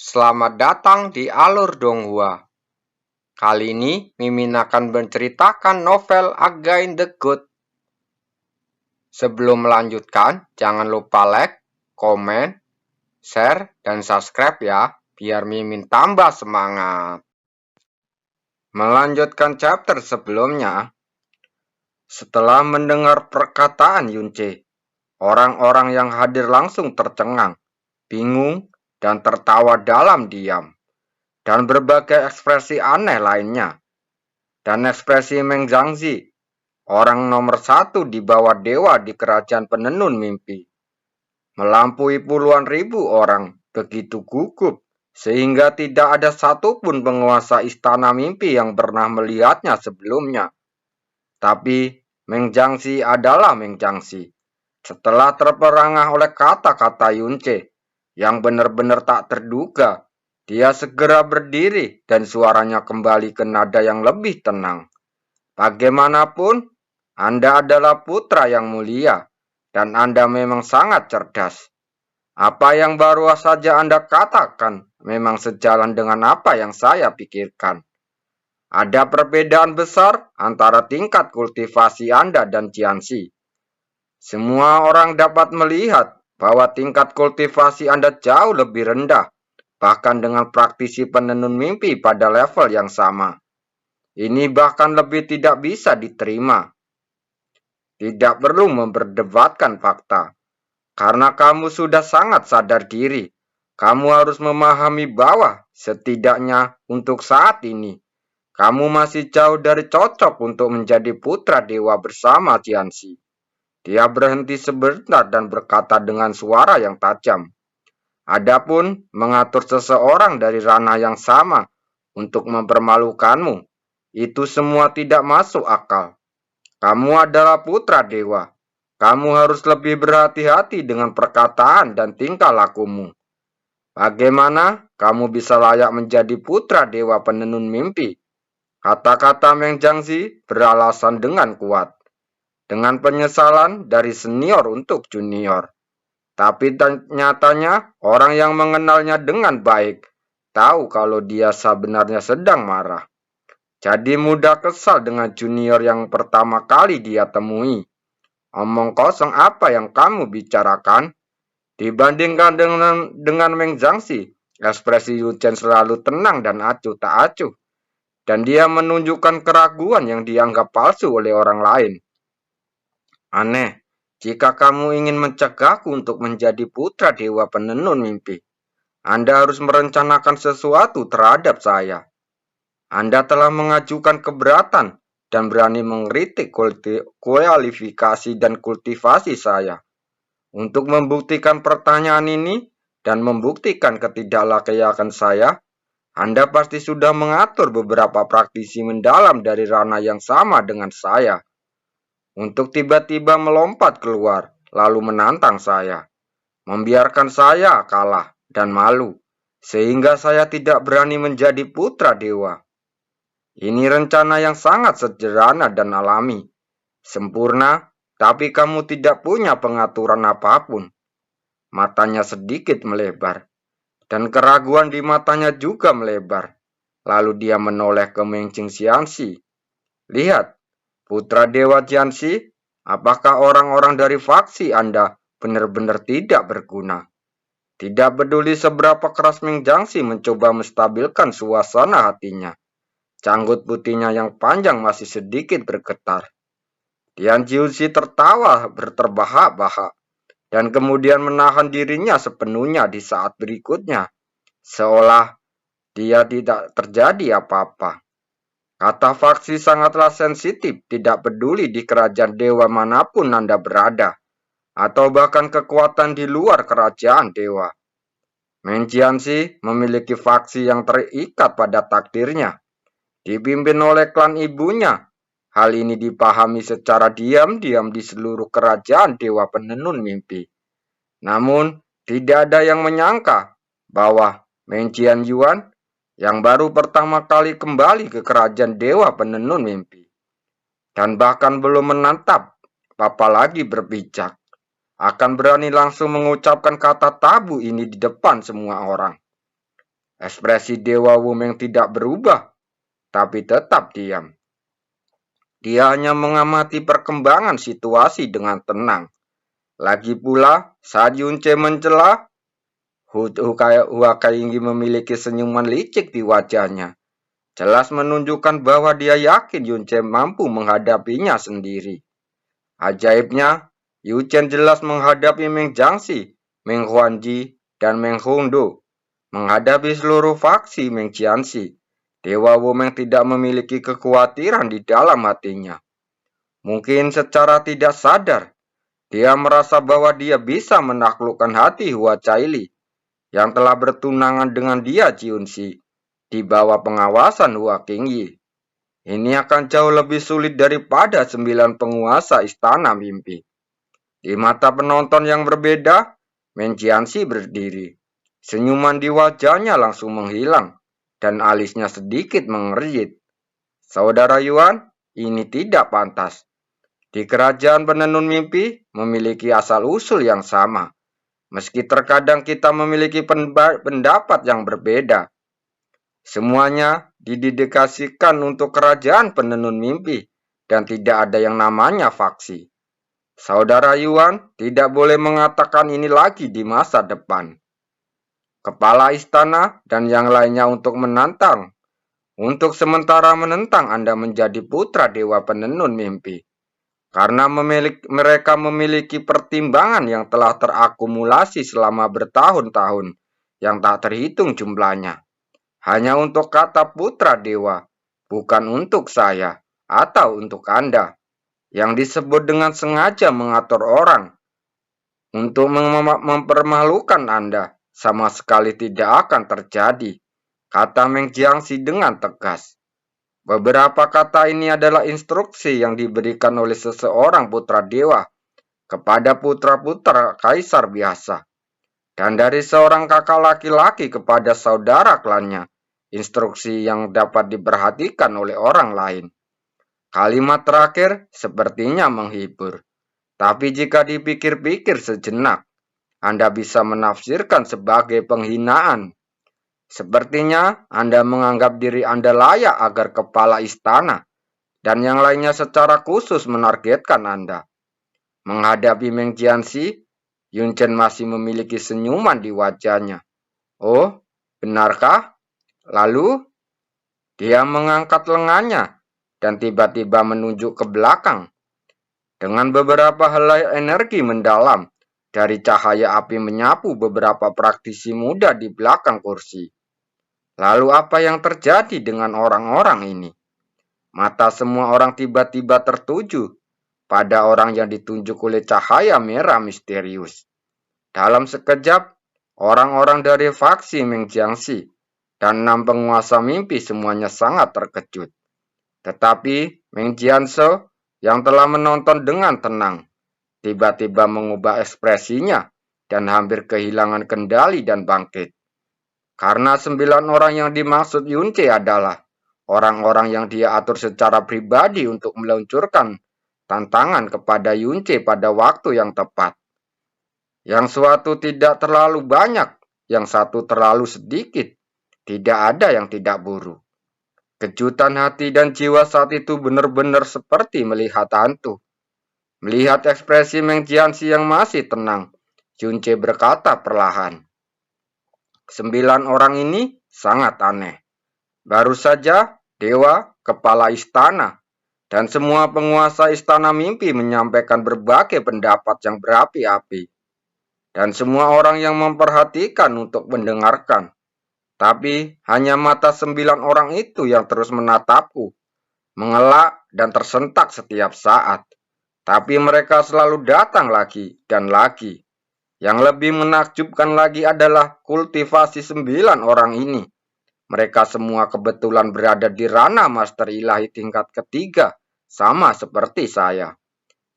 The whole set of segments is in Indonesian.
Selamat datang di Alur Donghua. Kali ini Mimin akan menceritakan novel Again the Good. Sebelum melanjutkan, jangan lupa like, komen, share, dan subscribe ya, biar Mimin tambah semangat. Melanjutkan chapter sebelumnya, setelah mendengar perkataan Yunce, orang-orang yang hadir langsung tercengang, bingung, dan tertawa dalam diam. Dan berbagai ekspresi aneh lainnya. Dan ekspresi Meng Zhangzi, orang nomor satu di bawah dewa di kerajaan penenun mimpi, melampaui puluhan ribu orang, begitu gugup, sehingga tidak ada satupun penguasa istana mimpi yang pernah melihatnya sebelumnya. Tapi Meng Zhangzi adalah Meng Zhangzi. Setelah terperangah oleh kata-kata Yunce, yang benar-benar tak terduga, dia segera berdiri dan suaranya kembali ke nada yang lebih tenang. Bagaimanapun, Anda adalah putra yang mulia, dan Anda memang sangat cerdas. Apa yang baru saja Anda katakan memang sejalan dengan apa yang saya pikirkan. Ada perbedaan besar antara tingkat kultivasi Anda dan Jianxi. Semua orang dapat melihat bahwa tingkat kultivasi Anda jauh lebih rendah, bahkan dengan praktisi penenun mimpi pada level yang sama. Ini bahkan lebih tidak bisa diterima. Tidak perlu memperdebatkan fakta, karena kamu sudah sangat sadar diri. Kamu harus memahami bahwa setidaknya untuk saat ini, kamu masih jauh dari cocok untuk menjadi putra dewa bersama Jianxi. Dia berhenti sebentar dan berkata dengan suara yang tajam. Adapun mengatur seseorang dari ranah yang sama untuk mempermalukanmu, itu semua tidak masuk akal. Kamu adalah putra dewa. Kamu harus lebih berhati-hati dengan perkataan dan tingkah lakumu. Bagaimana kamu bisa layak menjadi putra dewa penenun mimpi? Kata-kata Meng Zhangzi beralasan dengan kuat. Dengan penyesalan dari senior untuk junior. Tapi nyatanya orang yang mengenalnya dengan baik tahu kalau dia sebenarnya sedang marah. Jadi mudah kesal dengan junior yang pertama kali dia temui. Omong kosong apa yang kamu bicarakan? Dibandingkan dengan Meng Zhangzi, ekspresi Yu Chen selalu tenang dan acuh tak acuh. Dan dia menunjukkan keraguan yang dianggap palsu oleh orang lain. Aneh, jika kamu ingin mencegahku untuk menjadi putra dewa penenun mimpi, Anda harus merencanakan sesuatu terhadap saya. Anda telah mengajukan keberatan dan berani mengkritik kualifikasi dan kultivasi saya. Untuk membuktikan pertanyaan ini dan membuktikan ketidaklayakan saya, Anda pasti sudah mengatur beberapa praktisi mendalam dari ranah yang sama dengan saya. Untuk tiba-tiba melompat keluar, lalu menantang saya. Membiarkan saya kalah dan malu, sehingga saya tidak berani menjadi putra dewa. Ini rencana yang sangat sederhana dan alami. Sempurna, tapi kamu tidak punya pengaturan apapun. Matanya sedikit melebar, dan keraguan di matanya juga melebar. Lalu dia menoleh ke Meng Xianxi. Lihat, putra dewa Jianxi, apakah orang-orang dari faksi Anda benar-benar tidak berguna? Tidak peduli seberapa keras Meng Xianxi mencoba menstabilkan suasana hatinya. Canggut putihnya yang panjang masih sedikit bergetar. Tian Jiuxi tertawa berterbahak-bahak dan kemudian menahan dirinya sepenuhnya di saat berikutnya, seolah dia tidak terjadi apa-apa. Kata faksi sangatlah sensitif, tidak peduli di kerajaan dewa manapun Anda berada, atau bahkan kekuatan di luar kerajaan dewa. Meng Jianxi memiliki faksi yang terikat pada takdirnya, dipimpin oleh klan ibunya. Hal ini dipahami secara diam-diam di seluruh kerajaan dewa penenun mimpi. Namun, tidak ada yang menyangka bahwa Meng Jianyuan yang baru pertama kali kembali ke kerajaan dewa penenun mimpi, dan bahkan belum menatap, apalagi berpijak, akan berani langsung mengucapkan kata tabu ini di depan semua orang. Ekspresi Dewa Wumeng tidak berubah, tapi tetap diam. Dia hanya mengamati perkembangan situasi dengan tenang. Lagi pula, saat Yunce mencela, Huakaingi memiliki senyuman licik di wajahnya. Jelas menunjukkan bahwa dia yakin Yunce mampu menghadapinya sendiri. Ajaibnya, Yuchen jelas menghadapi Meng Jiangxi, Meng Huanji, dan Meng Hongdo. Menghadapi seluruh faksi Meng Jianxi, Dewa Wumeng tidak memiliki kekhawatiran di dalam hatinya. Mungkin secara tidak sadar, dia merasa bahwa dia bisa menaklukkan hati Hua Caili yang telah bertunangan dengan dia Jiunxi di bawah pengawasan Hua Qingyi. Ini akan jauh lebih sulit daripada 9 penguasa istana mimpi. Di mata penonton yang berbeda, Meng Jianxi berdiri. Senyuman di wajahnya langsung menghilang, dan alisnya sedikit mengerjit. Saudara Yuan, ini tidak pantas. Di kerajaan penenun mimpi memiliki asal-usul yang sama. Meski terkadang kita memiliki pendapat yang berbeda. Semuanya didedikasikan untuk kerajaan penenun mimpi dan tidak ada yang namanya faksi. Saudara Yuan tidak boleh mengatakan ini lagi di masa depan. Kepala istana dan yang lainnya untuk menantang. Untuk sementara menentang Anda menjadi putra Dewa Penenun Mimpi. Karena mereka memiliki pertimbangan yang telah terakumulasi selama bertahun-tahun yang tak terhitung jumlahnya. Hanya untuk kata putra dewa, bukan untuk saya atau untuk Anda, yang disebut dengan sengaja mengatur orang untuk mempermalukan Anda, sama sekali tidak akan terjadi, kata Meng Jiangxi dengan tegas. Beberapa kata ini adalah instruksi yang diberikan oleh seseorang putra dewa kepada putra-putra kaisar biasa, dan dari seorang kakak laki-laki kepada saudara klannya. Instruksi yang dapat diperhatikan oleh orang lain. Kalimat terakhir sepertinya menghibur. Tapi jika dipikir-pikir sejenak, Anda bisa menafsirkan sebagai penghinaan. Sepertinya Anda menganggap diri Anda layak agar kepala istana dan yang lainnya secara khusus menargetkan Anda. Menghadapi Meng Jianxi, Yun Chen masih memiliki senyuman di wajahnya. Oh, benarkah? Lalu, dia mengangkat lengannya dan tiba-tiba menunjuk ke belakang. Dengan beberapa helai energi mendalam, dari cahaya api menyapu beberapa praktisi muda di belakang kursi. Lalu apa yang terjadi dengan orang-orang ini? Mata semua orang tiba-tiba tertuju pada orang yang ditunjuk oleh cahaya merah misterius. Dalam sekejap, orang-orang dari faksi Meng Jiangxi dan 6 penguasa mimpi semuanya sangat terkejut. Tetapi Meng Jianse yang telah menonton dengan tenang, tiba-tiba mengubah ekspresinya dan hampir kehilangan kendali dan bangkit. Karena 9 orang yang dimaksud Yunce adalah orang-orang yang dia atur secara pribadi untuk meluncurkan tantangan kepada Yunce pada waktu yang tepat. Yang suatu tidak terlalu banyak, yang satu terlalu sedikit. Tidak ada yang tidak buruk. Kejutan hati dan jiwa saat itu benar-benar seperti melihat hantu. Melihat ekspresi Meng Jianxi yang masih tenang, Yunce berkata perlahan. 9 orang ini sangat aneh. Baru saja dewa, kepala istana, dan semua penguasa istana mimpi menyampaikan berbagai pendapat yang berapi-api. Dan semua orang yang memperhatikan untuk mendengarkan. Tapi hanya mata 9 orang itu yang terus menatapku, mengelak dan tersentak setiap saat. Tapi mereka selalu datang lagi dan lagi. Yang lebih menakjubkan lagi adalah kultivasi 9 orang ini. Mereka semua kebetulan berada di ranah Master Ilahi tingkat ketiga, sama seperti saya.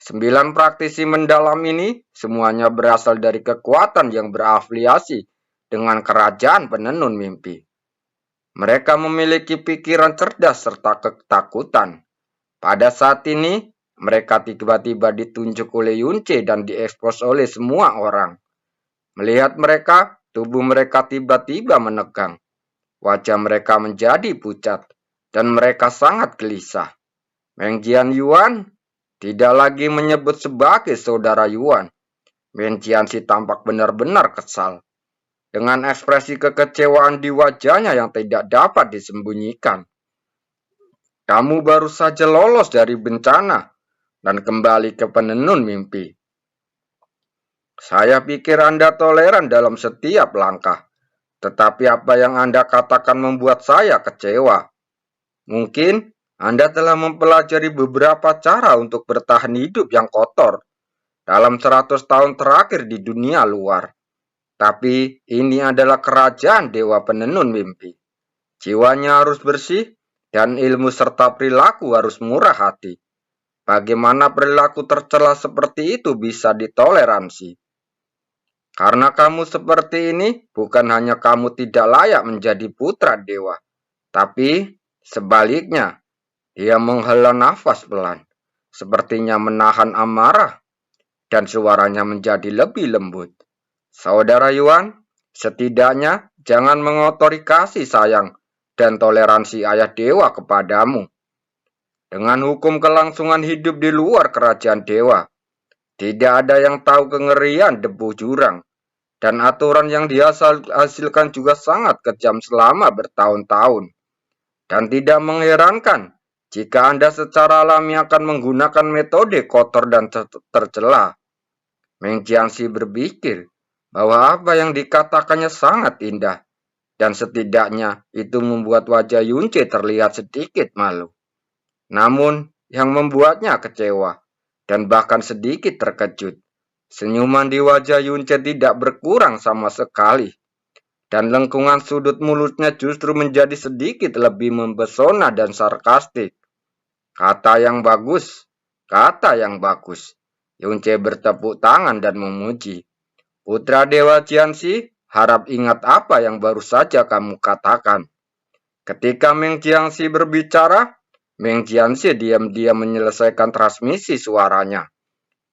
9 praktisi mendalam ini semuanya berasal dari kekuatan yang berafiliasi dengan kerajaan penenun mimpi. Mereka memiliki pikiran cerdas serta ketakutan. Pada saat ini, mereka tiba-tiba ditunjuk oleh Yunce dan diekspos oleh semua orang. Melihat mereka, tubuh mereka tiba-tiba menegang. wajah mereka menjadi pucat, dan mereka sangat gelisah. Meng Jianyuan tidak lagi menyebut sebagai saudara Yuan. Meng Jianxi tampak benar-benar kesal, dengan ekspresi kekecewaan di wajahnya yang tidak dapat disembunyikan. Kamu baru saja lolos dari bencana dan kembali ke penenun mimpi. Saya pikir Anda toleran dalam setiap langkah, tetapi apa yang Anda katakan membuat saya kecewa. Mungkin Anda telah mempelajari beberapa cara untuk bertahan hidup yang kotor dalam 100 tahun terakhir di dunia luar. Tapi ini adalah kerajaan dewa penenun mimpi. Jiwanya harus bersih dan ilmu serta perilaku harus murah hati. Bagaimana perilaku tercela seperti itu bisa ditoleransi? Karena kamu seperti ini, bukan hanya kamu tidak layak menjadi putra dewa, tapi sebaliknya, dia menghela nafas pelan, sepertinya menahan amarah, dan suaranya menjadi lebih lembut. Saudara Yuan, setidaknya jangan mengotori kasih sayang dan toleransi ayah dewa kepadamu. Dengan hukum kelangsungan hidup di luar kerajaan dewa, tidak ada yang tahu kengerian debu jurang, dan aturan yang dihasilkan juga sangat kejam selama bertahun-tahun. Dan tidak mengherankan jika Anda secara alami akan menggunakan metode kotor dan tercela. Meng Jianxi berpikir bahwa apa yang dikatakannya sangat indah, dan setidaknya itu membuat wajah Yunce terlihat sedikit malu. Namun, yang membuatnya kecewa, dan bahkan sedikit terkejut, senyuman di wajah Yunce tidak berkurang sama sekali, dan lengkungan sudut mulutnya justru menjadi sedikit lebih mempesona dan sarkastik. Kata yang bagus, kata yang bagus. Yunce bertepuk tangan dan memuji. Putra Dewa Jianxi, harap ingat apa yang baru saja kamu katakan. Ketika Meng Jianxi berbicara, Meng Jianxi diam-diam menyelesaikan transmisi suaranya.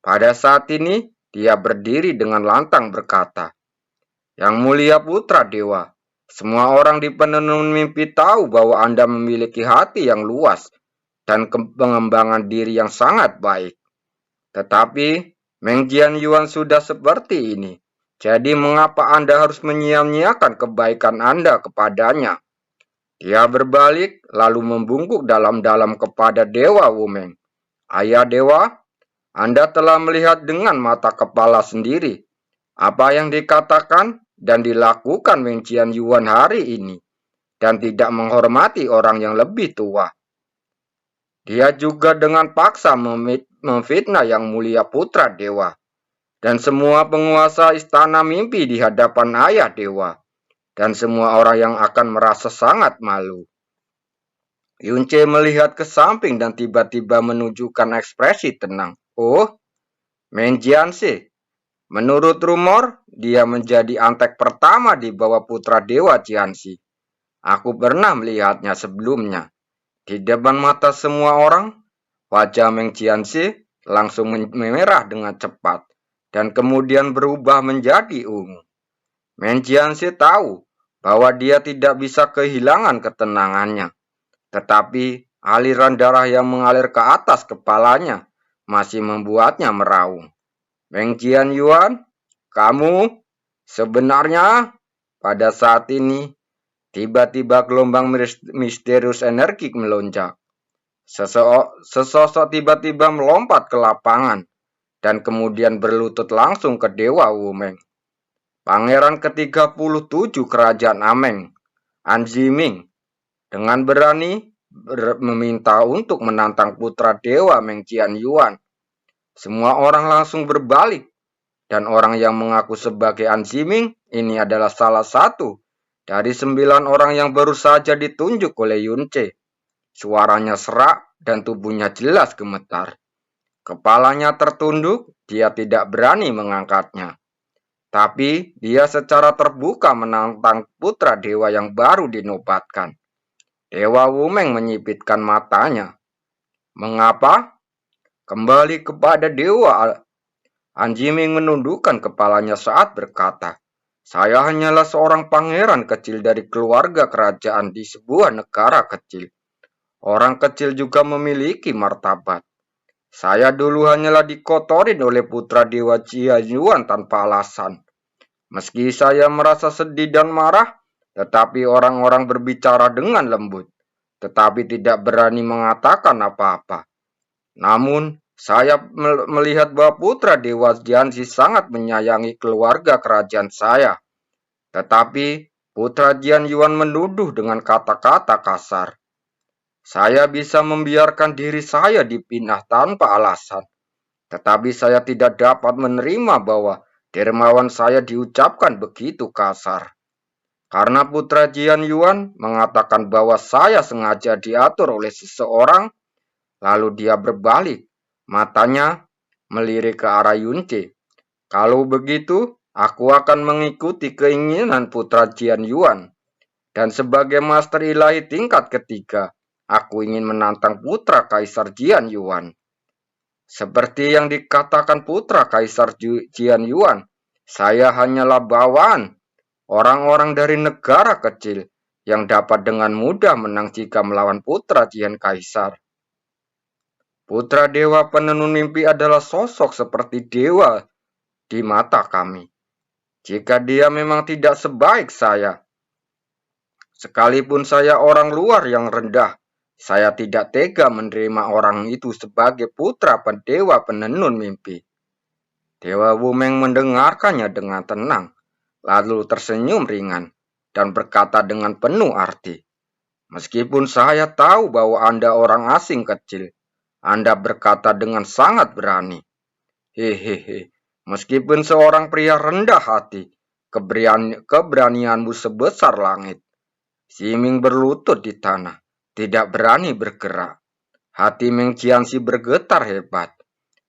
Pada saat ini, dia berdiri dengan lantang berkata, "Yang mulia putra dewa, semua orang di penenun mimpi tahu bahwa Anda memiliki hati yang luas dan pengembangan diri yang sangat baik. Tetapi, Meng Jianyuan sudah seperti ini. Jadi mengapa Anda harus menyia-nyiakan kebaikan Anda kepadanya?" Dia berbalik, lalu membungkuk dalam-dalam kepada Dewa Wumeng. "Ayah Dewa, Anda telah melihat dengan mata kepala sendiri apa yang dikatakan dan dilakukan Meng Jianyuan hari ini, dan tidak menghormati orang yang lebih tua. Dia juga dengan paksa memfitnah yang mulia putra dewa, dan semua penguasa istana mimpi di hadapan ayah dewa, dan semua orang yang akan merasa sangat malu." Yunce melihat ke samping dan tiba-tiba menunjukkan ekspresi tenang. "Oh, Meng Jianxi, menurut rumor, dia menjadi antek pertama di bawah putra dewa Jianxi. Aku pernah melihatnya sebelumnya." Di depan mata semua orang, wajah Meng Jianxi langsung memerah dengan cepat, dan kemudian berubah menjadi ungu. Meng Jianxi tahu bahwa dia tidak bisa kehilangan ketenangannya, tetapi aliran darah yang mengalir ke atas kepalanya masih membuatnya meraung. "Meng Jianyuan, kamu sebenarnya..." Pada saat ini, tiba-tiba gelombang misterius energi melonjak. Sesosok tiba-tiba melompat ke lapangan dan kemudian berlutut langsung ke Dewa Wumeng. Pangeran ke-37 Kerajaan Ameng, An Ziming, dengan berani meminta untuk menantang putra dewa Meng Jianyuan. Semua orang langsung berbalik, dan orang yang mengaku sebagai An Ziming ini adalah salah satu dari 9 orang yang baru saja ditunjuk oleh Yunce. Suaranya serak dan tubuhnya jelas gemetar. Kepalanya tertunduk, dia tidak berani mengangkatnya. Tapi dia secara terbuka menantang putra dewa yang baru dinobatkan. Dewa Wumeng menyipitkan matanya. "Mengapa?" Kembali kepada dewa, An Ziming menundukkan kepalanya saat berkata, Saya hanyalah seorang pangeran kecil dari keluarga kerajaan di sebuah negara kecil. Orang kecil juga memiliki martabat. Saya dulu hanyalah dikotorin oleh putra Dewa Jianyuan tanpa alasan. Meski saya merasa sedih dan marah, tetapi orang-orang berbicara dengan lembut, tetapi tidak berani mengatakan apa-apa. Namun, saya melihat bahwa putra Dewa Jianxi sangat menyayangi keluarga kerajaan saya. Tetapi, putra Jian Yuan menuduh dengan kata-kata kasar. Saya bisa membiarkan diri saya dipinah tanpa alasan. Tetapi saya tidak dapat menerima bahwa dermawan saya diucapkan begitu kasar. Karena putra Jian Yuan mengatakan bahwa saya sengaja diatur oleh seseorang, lalu dia berbalik, matanya melirik ke arah Yunce. Kalau begitu, aku akan mengikuti keinginan putra Jian Yuan. Dan sebagai master ilahi tingkat ketiga, aku ingin menantang putra Kaisar Jian Yuan. Seperti yang dikatakan putra Kaisar Jian Yuan, saya hanyalah bawaan, orang-orang dari negara kecil yang dapat dengan mudah menang jika melawan putra Jian Kaisar. Putra Dewa Penenun Mimpi adalah sosok seperti dewa di mata kami. Jika dia memang tidak sebaik saya, sekalipun saya orang luar yang rendah, saya tidak tega menerima orang itu sebagai putra dewa penenun mimpi. Dewa Wumeng mendengarkannya dengan tenang, lalu tersenyum ringan dan berkata dengan penuh arti, "Meskipun saya tahu bahwa Anda orang asing kecil, Anda berkata dengan sangat berani. Hehehe, meskipun seorang pria rendah hati, keberanianmu sebesar langit." Siming berlutut di tanah, tidak berani bergerak. Hati Meng Jianxi bergetar hebat.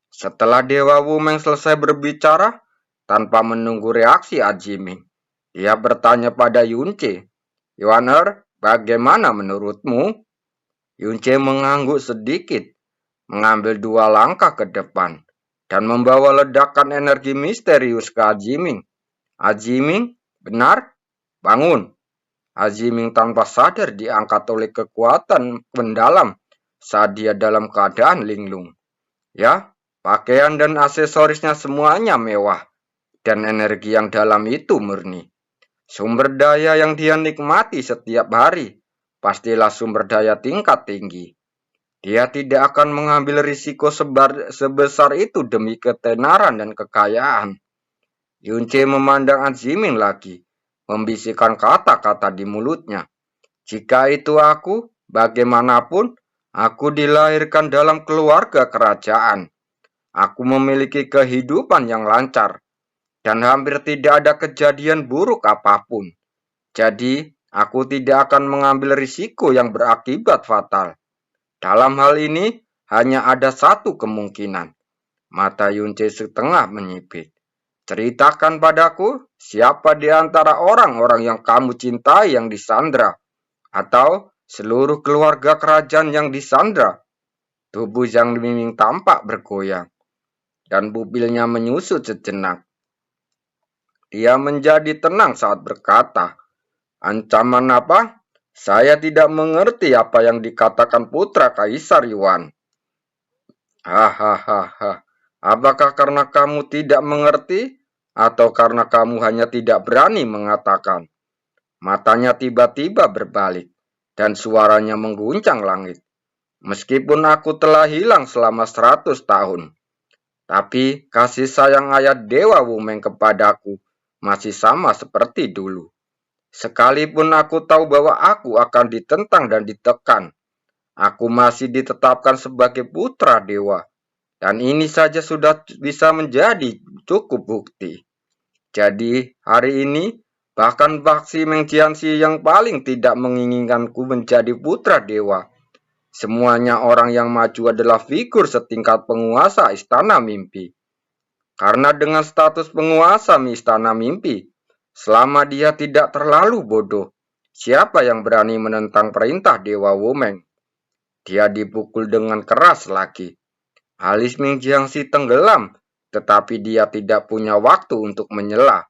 Setelah Dewa Wumeng selesai berbicara, tanpa menunggu reaksi Ajiming, dia bertanya pada Yunce, "Yuaner, bagaimana menurutmu?" Yunce mengangguk sedikit, mengambil 2 langkah ke depan, dan membawa ledakan energi misterius ke Ajiming. "Ajiming, benar? Bangun!" Ajiming tanpa sadar diangkat oleh kekuatan mendalam saat dia dalam keadaan linglung. Ya, pakaian dan aksesorisnya semuanya mewah, dan energi yang dalam itu murni. Sumber daya yang dia nikmati setiap hari, pastilah sumber daya tingkat tinggi. Dia tidak akan mengambil risiko sebesar itu demi ketenaran dan kekayaan. Yunce memandang Ajiming lagi, membisikkan kata-kata di mulutnya. "Jika itu aku, bagaimanapun, aku dilahirkan dalam keluarga kerajaan. Aku memiliki kehidupan yang lancar, dan hampir tidak ada kejadian buruk apapun. Jadi, aku tidak akan mengambil risiko yang berakibat fatal. Dalam hal ini, hanya ada satu kemungkinan." Mata Yunce setengah menyipit. "Ceritakan padaku, siapa di antara orang-orang yang kamu cintai yang disandra, atau seluruh keluarga kerajaan yang disandra?" Tubuh Zhang Miming tampak bergoyang, dan pupilnya menyusut sejenak. Dia menjadi tenang saat berkata, "Ancaman apa? Saya tidak mengerti apa yang dikatakan putra Kaisar Yuan." "Hahaha, apakah karena kamu tidak mengerti, atau karena kamu hanya tidak berani mengatakan?" Matanya tiba-tiba berbalik, dan suaranya mengguncang langit. "Meskipun aku telah hilang selama 100 tahun, tapi kasih sayang ayah Dewa Wumeng kepadaku masih sama seperti dulu. Sekalipun aku tahu bahwa aku akan ditentang dan ditekan, aku masih ditetapkan sebagai putra dewa. Dan ini saja sudah bisa menjadi cukup bukti. Jadi, hari ini, bahkan Baksi Meng Jianxi yang paling tidak menginginkanku menjadi putra dewa. Semuanya orang yang maju adalah figur setingkat penguasa Istana Mimpi. Karena dengan status penguasa Istana Mimpi, selama dia tidak terlalu bodoh, siapa yang berani menentang perintah Dewa Wumeng?" Dia dipukul dengan keras lagi. Alis Ming Jiangxi tenggelam, tetapi dia tidak punya waktu untuk menyela.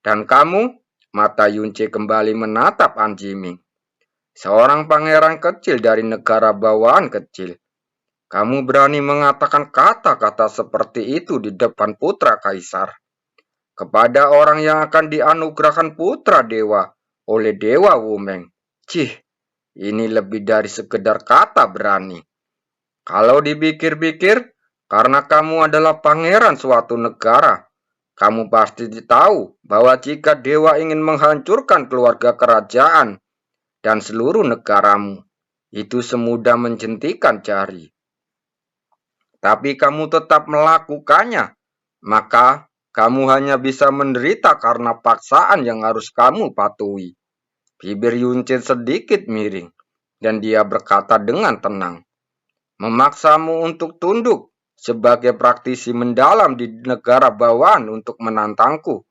Dan kamu? Mata Yunce kembali menatap An Jiming. Seorang pangeran kecil dari negara bawaan kecil. Kamu berani mengatakan kata-kata seperti itu di depan putra kaisar. Kepada orang yang akan dianugerahkan putra dewa oleh Dewa Wumeng. Cih, ini lebih dari sekedar kata berani. Kalau dipikir-pikir, karena kamu adalah pangeran suatu negara, kamu pasti tahu bahwa jika dewa ingin menghancurkan keluarga kerajaan dan seluruh negaramu, itu semudah menjentikan jari. Tapi kamu tetap melakukannya, maka kamu hanya bisa menderita karena paksaan yang harus kamu patuhi. Bibir Yuncin sedikit miring, dan dia berkata dengan tenang, memaksamu untuk tunduk sebagai praktisi mendalam di negara bawahan untuk menantangku.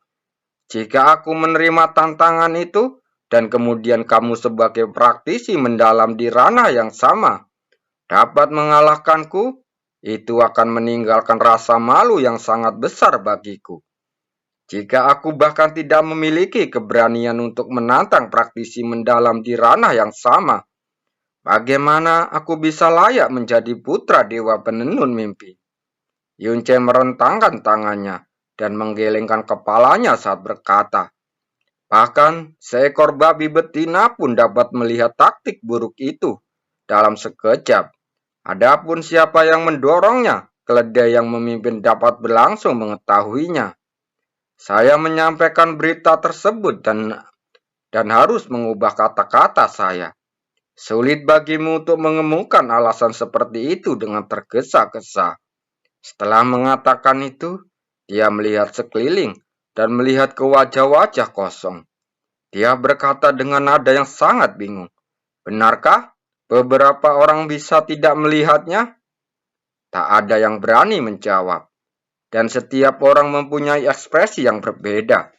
Jika aku menerima tantangan itu, dan kemudian kamu sebagai praktisi mendalam di ranah yang sama, dapat mengalahkanku, itu akan meninggalkan rasa malu yang sangat besar bagiku. Jika aku bahkan tidak memiliki keberanian untuk menantang praktisi mendalam di ranah yang sama, bagaimana aku bisa layak menjadi putra dewa penenun mimpi? Yunce merentangkan tangannya dan menggelengkan kepalanya saat berkata, bahkan seekor babi betina pun dapat melihat taktik buruk itu dalam sekejap. Adapun siapa yang mendorongnya, keledai yang memimpin dapat berlangsung mengetahuinya. Saya menyampaikan berita tersebut dan harus mengubah kata-kata saya. Sulit bagimu untuk menemukan alasan seperti itu dengan tergesa-gesa. Setelah mengatakan itu, dia melihat sekeliling dan melihat ke wajah-wajah kosong. Dia berkata dengan nada yang sangat bingung. Benarkah beberapa orang bisa tidak melihatnya? Tak ada yang berani menjawab. Dan setiap orang mempunyai ekspresi yang berbeda.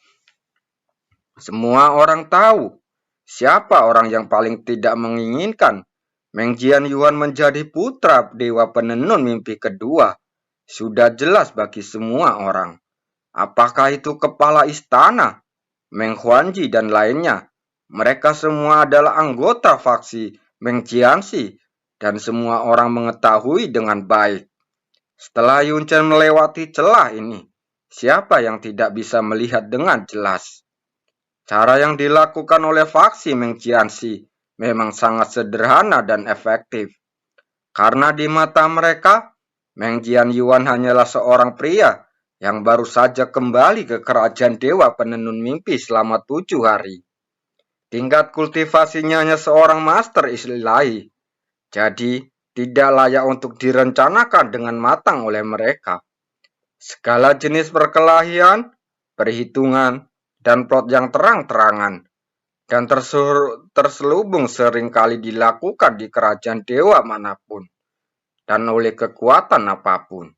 Semua orang tahu siapa orang yang paling tidak menginginkan Meng Jianyuan menjadi putra dewa penenun mimpi kedua. Sudah jelas bagi semua orang. Apakah itu kepala istana, Meng Huanji dan lainnya? Mereka semua adalah anggota faksi Meng Jianxi dan semua orang mengetahui dengan baik. Setelah Yunchen melewati celah ini, siapa yang tidak bisa melihat dengan jelas? Cara yang dilakukan oleh faksi Meng Jianxi memang sangat sederhana dan efektif. Karena di mata mereka, Meng Jianyuan hanyalah seorang pria yang baru saja kembali ke kerajaan dewa penenun mimpi selama 7 hari. Tingkat kultivasinya hanya seorang master ilahi. Jadi, tidak layak untuk direncanakan dengan matang oleh mereka. Segala jenis perkelahian, perhitungan, dan plot yang terang-terangan dan terselubung seringkali dilakukan di kerajaan dewa manapun dan oleh kekuatan apapun.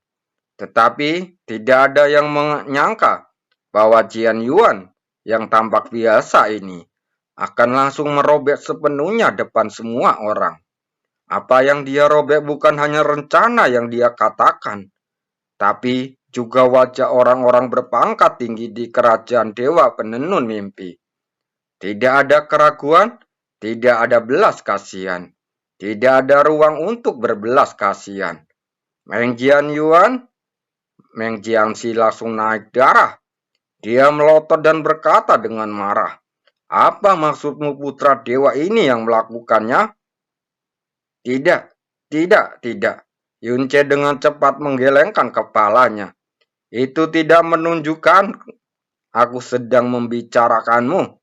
Tetapi tidak ada yang menyangka bahwa Jian Yuan yang tampak biasa ini akan langsung merobek sepenuhnya depan semua orang. Apa yang dia robek bukan hanya rencana yang dia katakan, tapi juga wajah orang-orang berpangkat tinggi di kerajaan dewa penenun mimpi. Tidak ada keraguan, tidak ada belas kasihan, tidak ada ruang untuk berbelas kasihan. Meng Jianyuan, Meng Jiangxi langsung naik darah. Dia melotot dan berkata dengan marah, apa maksudmu putra dewa ini yang melakukannya? Tidak, tidak. Yunce dengan cepat menggelengkan kepalanya. Itu tidak menunjukkan aku sedang membicarakanmu.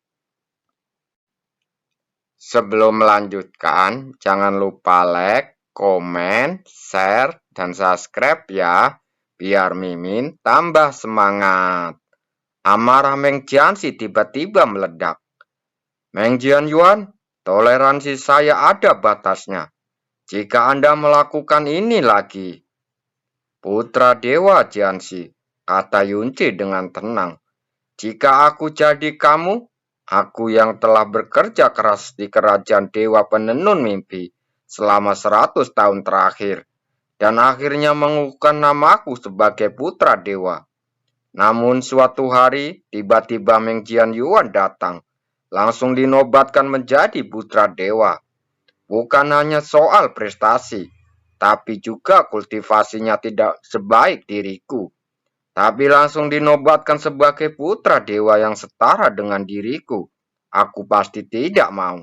Sebelum melanjutkan, jangan lupa like, komen, share, dan subscribe ya, biar Mimin tambah semangat. Amarah Meng Jianxi tiba-tiba meledak. Meng Jianyuan, toleransi saya ada batasnya. Jika Anda melakukan ini lagi, putra dewa Jianxi, kata Yunci dengan tenang. Jika aku jadi kamu, aku yang telah bekerja keras di kerajaan dewa penenun mimpi selama 100 tahun terakhir, dan akhirnya mengukuhkan namaku sebagai putra dewa. Namun suatu hari, tiba-tiba Meng Jianyuan datang, langsung dinobatkan menjadi putra dewa. Bukan hanya soal prestasi, tapi juga kultivasinya tidak sebaik diriku. Tapi langsung dinobatkan sebagai putra dewa yang setara dengan diriku. Aku pasti tidak mau.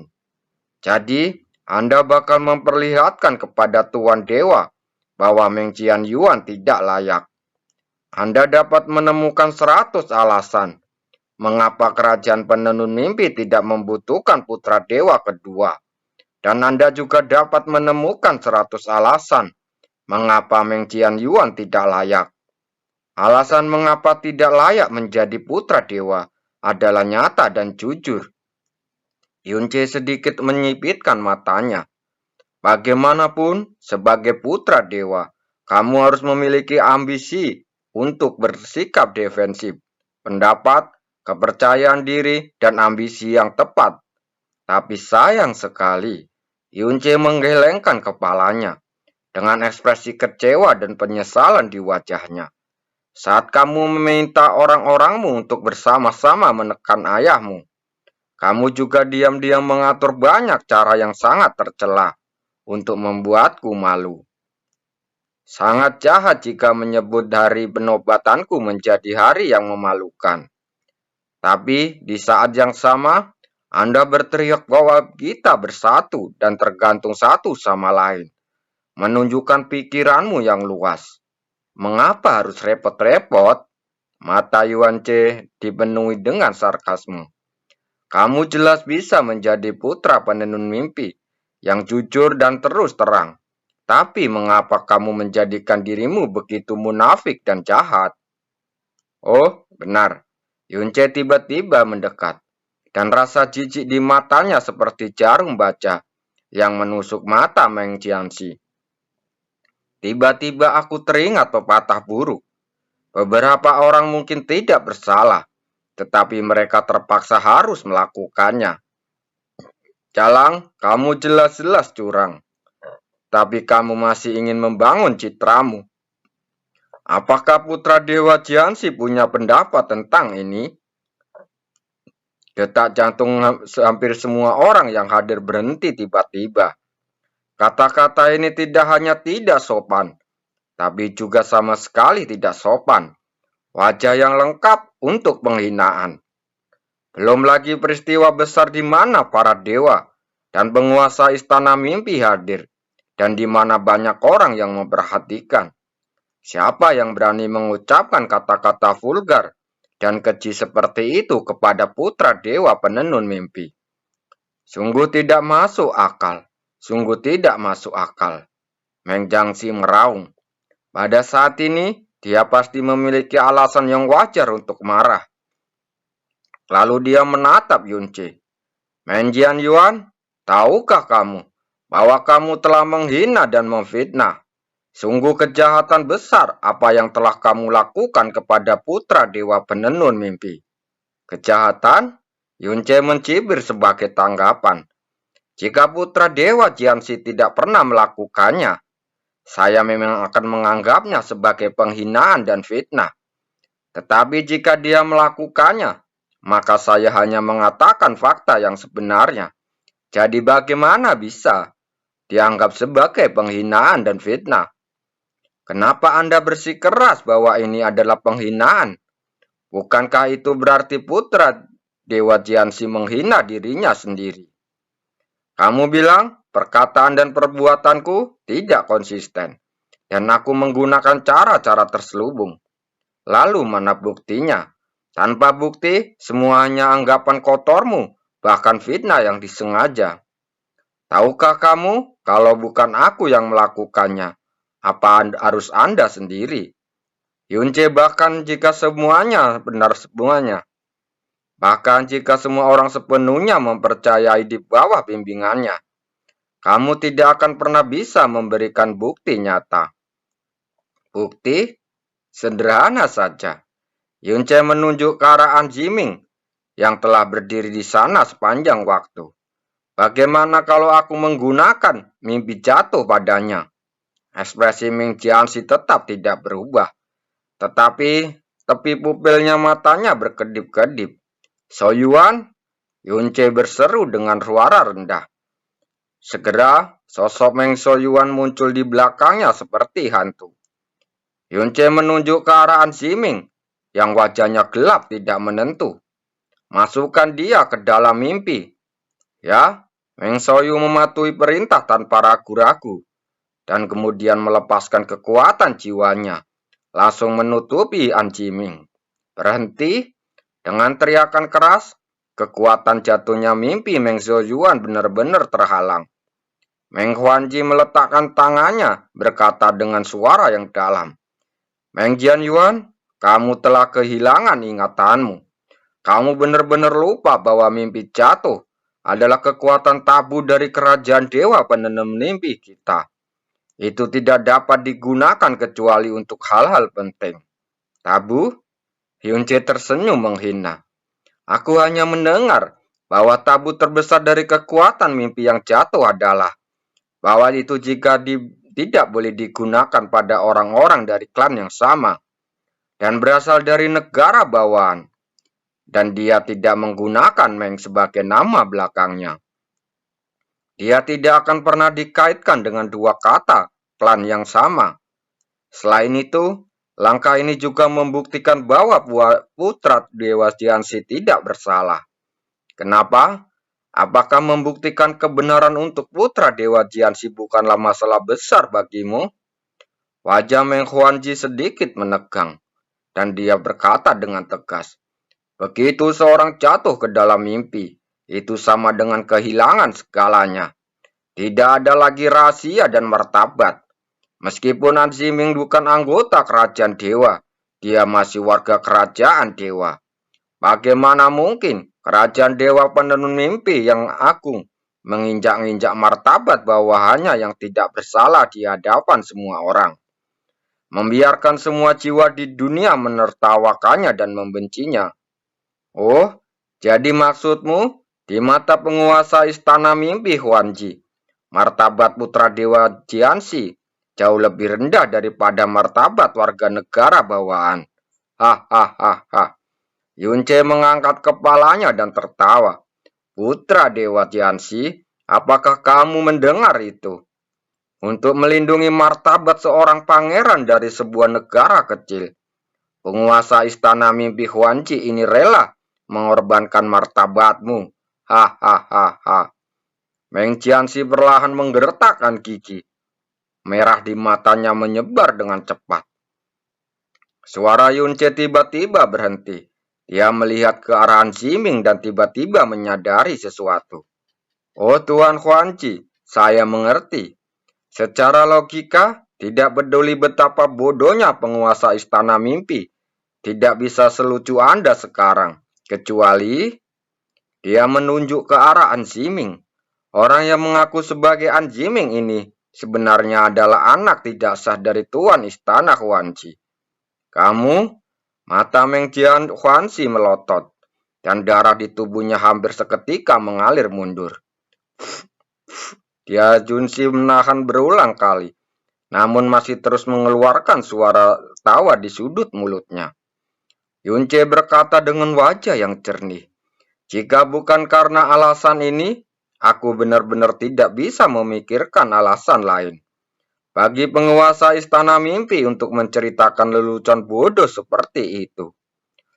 Jadi, Anda bakal memperlihatkan kepada Tuan Dewa bahwa Meng Jianyuan tidak layak. Anda dapat menemukan 100 alasan mengapa kerajaan penenun mimpi tidak membutuhkan putra dewa kedua. Dan Anda juga dapat menemukan 100 alasan mengapa Meng Jianyuan tidak layak. Alasan mengapa tidak layak menjadi putra dewa adalah nyata dan jujur. Yunce sedikit menyipitkan matanya. Bagaimanapun, sebagai putra dewa, kamu harus memiliki ambisi untuk bersikap defensif, pendapat, kepercayaan diri, dan ambisi yang tepat. Tapi sayang sekali, Yunce menggelengkan kepalanya dengan ekspresi kecewa dan penyesalan di wajahnya. Saat kamu meminta orang-orangmu untuk bersama-sama menekan ayahmu, kamu juga diam-diam mengatur banyak cara yang sangat tercela untuk membuatku malu. Sangat jahat jika menyebut hari penobatanku menjadi hari yang memalukan. Tapi di saat yang sama, Anda berteriak bahwa kita bersatu dan tergantung satu sama lain. Menunjukkan pikiranmu yang luas. Mengapa harus repot-repot? Mata Yuan Ce dipenuhi dengan sarkasme. Kamu jelas bisa menjadi putra penenun mimpi yang jujur dan terus terang. Tapi mengapa kamu menjadikan dirimu begitu munafik dan jahat? Oh, benar. Yunce tiba-tiba mendekat, dan rasa jijik di matanya seperti jarum baja yang menusuk mata Meng Jianxi. Tiba-tiba aku teringat pepatah buruk. Beberapa orang mungkin tidak bersalah, tetapi mereka terpaksa harus melakukannya. Jalang, kamu jelas-jelas curang. Tapi kamu masih ingin membangun citramu. Apakah putra Dewa Jianxi punya pendapat tentang ini? Detak jantung hampir semua orang yang hadir berhenti tiba-tiba. Kata-kata ini tidak hanya tidak sopan, tapi juga sama sekali tidak sopan. Wajah yang lengkap untuk penghinaan. Belum lagi peristiwa besar di mana para dewa dan penguasa istana mimpi hadir, dan di mana banyak orang yang memperhatikan. Siapa yang berani mengucapkan kata-kata vulgar dan keji seperti itu kepada putra dewa penenun mimpi? Sungguh tidak masuk akal. Sungguh tidak masuk akal. Meng Jianxi meraung. Pada saat ini, dia pasti memiliki alasan yang wajar untuk marah. Lalu dia menatap Yunce. Meng Jianyuan, tahukah kamu bahwa kamu telah menghina dan memfitnah? Sungguh kejahatan besar apa yang telah kamu lakukan kepada putra dewa penenun mimpi. Kejahatan? Yunce mencibir sebagai tanggapan. Jika putra dewa Jianxi tidak pernah melakukannya, saya memang akan menganggapnya sebagai penghinaan dan fitnah. Tetapi jika dia melakukannya, maka saya hanya mengatakan fakta yang sebenarnya. Jadi bagaimana bisa dianggap sebagai penghinaan dan fitnah? Kenapa Anda bersikeras bahwa ini adalah penghinaan? Bukankah itu berarti putra Dewa Jianxi menghina dirinya sendiri? Kamu bilang perkataan dan perbuatanku tidak konsisten, dan aku menggunakan cara-cara terselubung. Lalu mana buktinya? Tanpa bukti, semuanya anggapan kotormu, bahkan fitnah yang disengaja. Tahukah kamu, kalau bukan aku yang melakukannya, apa harus Anda sendiri? Yunce bahkan jika semuanya benar semuanya. Bahkan jika semua orang sepenuhnya mempercayai di bawah bimbingannya, kamu tidak akan pernah bisa memberikan bukti nyata. Bukti? Sederhana saja. Yunce menunjuk ke arah An Jiming yang telah berdiri di sana sepanjang waktu. Bagaimana kalau aku menggunakan mimpi jatuh padanya? Ekspresi Ming Jianxi tetap tidak berubah. Tetapi tepi pupilnya matanya berkedip-kedip. "Soyuan!" Yunce berseru dengan suara rendah. Segera, sosok Meng Soyuan muncul di belakangnya seperti hantu. Yunce menunjuk ke arah An Ximing, yang wajahnya gelap tidak menentu. "Masukkan dia ke dalam mimpi." Ya, Meng Soyu mematuhi perintah tanpa ragu-ragu, dan kemudian melepaskan kekuatan jiwanya, langsung menutupi An Ximing. "Berhenti!" Dengan teriakan keras, kekuatan jatuhnya mimpi Meng Soyuan benar-benar terhalang. Meng Huanji meletakkan tangannya, berkata dengan suara yang dalam, "Meng Jianyuan, kamu telah kehilangan ingatanmu. Kamu benar-benar lupa bahwa mimpi jatuh adalah kekuatan tabu dari kerajaan dewa penenun mimpi kita. Itu tidak dapat digunakan kecuali untuk hal-hal penting." "Tabu?" Hyunche tersenyum menghina. "Aku hanya mendengar bahwa tabu terbesar dari kekuatan mimpi yang jatuh adalah bahwa itu jika tidak boleh digunakan pada orang-orang dari klan yang sama dan berasal dari negara bawahan, dan dia tidak menggunakan Meng sebagai nama belakangnya. Dia tidak akan pernah dikaitkan dengan dua kata klan yang sama. Selain itu, langkah ini juga membuktikan bahwa putra Dewa Jianxi tidak bersalah. Kenapa? Apakah membuktikan kebenaran untuk putra Dewa Jianxi bukanlah masalah besar bagimu?" Wajah Meng Huanji sedikit menegang, dan dia berkata dengan tegas, "Begitu seorang jatuh ke dalam mimpi, itu sama dengan kehilangan segalanya. Tidak ada lagi rahasia dan martabat. Meskipun An Ximing bukan anggota kerajaan dewa, dia masih warga kerajaan dewa. Bagaimana mungkin kerajaan dewa penenun mimpi yang agung menginjak-injak martabat bawahannya yang tidak bersalah di hadapan semua orang, membiarkan semua jiwa di dunia menertawakannya dan membencinya? Oh, jadi maksudmu, di mata penguasa istana mimpi Huanji, martabat putra dewa Jianxi jauh lebih rendah daripada martabat warga negara bawahan." Hahaha. Yunce mengangkat kepalanya dan tertawa. "Putra Dewa Jianxi, apakah kamu mendengar itu? Untuk melindungi martabat seorang pangeran dari sebuah negara kecil, penguasa istana mimpi Huanji ini rela mengorbankan martabatmu. Hahaha." Meng Jianxi perlahan menggertakkan gigi. Merah di matanya menyebar dengan cepat. Suara Yunce tiba-tiba berhenti. Dia melihat ke arah An Ximing dan tiba-tiba menyadari sesuatu. "Oh Tuan Huanji, saya mengerti. Secara logika, tidak peduli betapa bodohnya penguasa istana mimpi, tidak bisa selucu Anda sekarang, kecuali..." Dia menunjuk ke arah An Ximing. "Orang yang mengaku sebagai An Ximing ini sebenarnya adalah anak tidak sah dari Tuan Istana Huanji. Kamu..." Mata Meng Huanxi melotot, dan darah di tubuhnya hampir seketika mengalir mundur. Dia Junsi menahan berulang kali, namun masih terus mengeluarkan suara tawa di sudut mulutnya. Yunce berkata dengan wajah yang jernih, "Jika bukan karena alasan ini, aku benar-benar tidak bisa memikirkan alasan lain. Bagi penguasa istana mimpi untuk menceritakan lelucon bodoh seperti itu.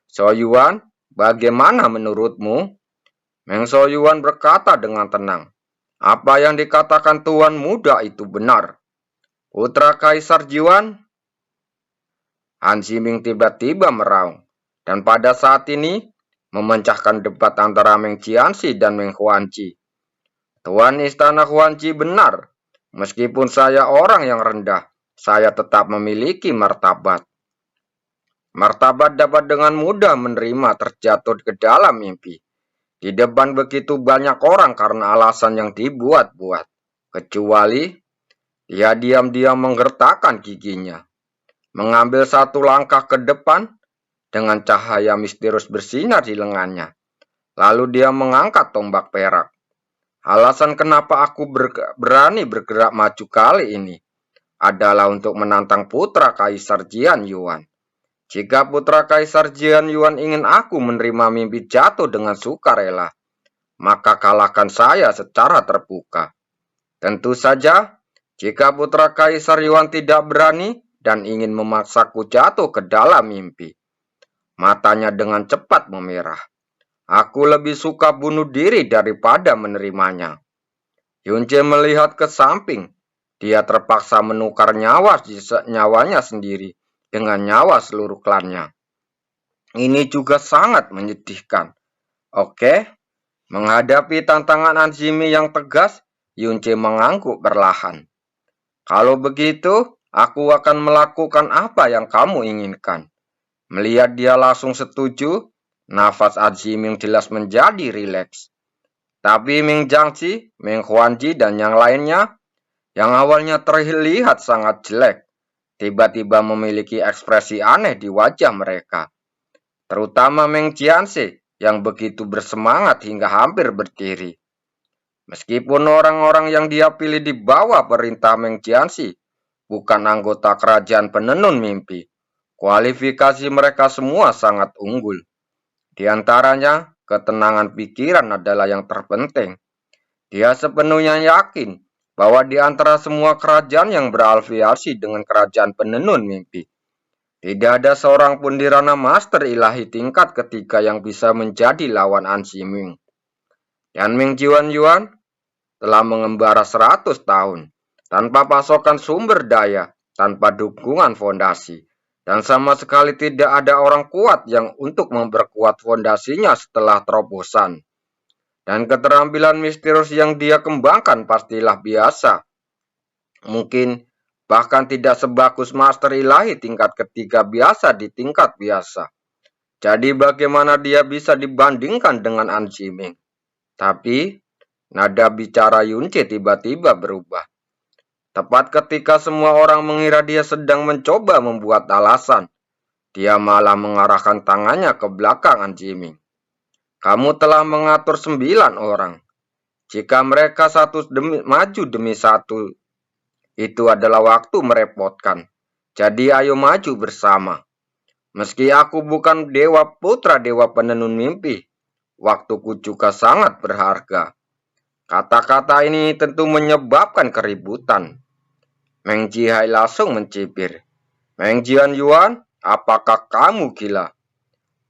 Soyuan, bagaimana menurutmu?" Meng Soyuan berkata dengan tenang, "Apa yang dikatakan Tuan Muda itu benar. Putra Kaisar Jiwan." Han Ximing tiba-tiba meraung, dan pada saat ini memecahkan debat antara Meng Jianxi dan Meng Huanji. "Tuan Istana Huanji benar. Meskipun saya orang yang rendah, saya tetap memiliki martabat. Martabat dapat dengan mudah menerima terjatuh ke dalam mimpi di depan begitu banyak orang karena alasan yang dibuat-buat. Kecuali..." Dia diam-diam menggertakkan giginya, mengambil satu langkah ke depan dengan cahaya misterius bersinar di lengannya. Lalu dia mengangkat tombak perak. "Alasan kenapa aku berani bergerak maju kali ini adalah untuk menantang putra Kaisar Jian Yuan. Jika putra Kaisar Jian Yuan ingin aku menerima mimpi jatuh dengan sukarela, maka kalahkan saya secara terbuka. Tentu saja, jika putra Kaisar Yuan tidak berani dan ingin memaksaku jatuh ke dalam mimpi, matanya dengan cepat memerah. Aku lebih suka bunuh diri daripada menerimanya. Yunce melihat ke samping. Dia terpaksa menukar nyawanya sendiri dengan nyawa seluruh klannya. Ini juga sangat menyedihkan. Oke, menghadapi tantangan Anzimi yang tegas, Yunce mengangguk perlahan. Kalau begitu, aku akan melakukan apa yang kamu inginkan. Melihat dia langsung setuju, nafas Anzimi jelas menjadi rileks. Tapi Ming Jiangxi, Ming Huanji, dan yang lainnya, yang awalnya terlihat sangat jelek, tiba-tiba memiliki ekspresi aneh di wajah mereka. Terutama Meng Jianxi yang begitu bersemangat hingga hampir berdiri. Meskipun orang-orang yang dia pilih di bawah perintah Meng Jianxi bukan anggota kerajaan penenun mimpi, kualifikasi mereka semua sangat unggul. Di antaranya, ketenangan pikiran adalah yang terpenting. Dia sepenuhnya yakin bahwa di antara semua kerajaan yang berafiliasi dengan kerajaan penenun mimpi, tidak ada seorang pun di ranah master ilahi tingkat ketiga yang bisa menjadi lawan An Ximing. Dan Ming Jian Yuan telah mengembara 100 tahun, tanpa pasokan sumber daya, tanpa dukungan fondasi, dan sama sekali tidak ada orang kuat yang untuk memperkuat fondasinya setelah terobosan. Dan keterampilan misterius yang dia kembangkan pastilah biasa. Mungkin bahkan tidak sebagus master ilahi tingkat ketiga biasa di tingkat biasa. Jadi bagaimana dia bisa dibandingkan dengan An Ximing? Tapi nada bicara Yunce tiba-tiba berubah. Tepat ketika semua orang mengira dia sedang mencoba membuat alasan, dia malah mengarahkan tangannya ke belakang An Ximing. Kamu telah mengatur 9 orang. Jika mereka maju demi satu, itu adalah waktu merepotkan. Jadi ayo maju bersama. Meski aku bukan putra dewa penenun mimpi, waktuku juga sangat berharga. Kata-kata ini tentu menyebabkan keributan. Meng Jihai langsung mencibir. Meng Jian Yuan, apakah kamu gila?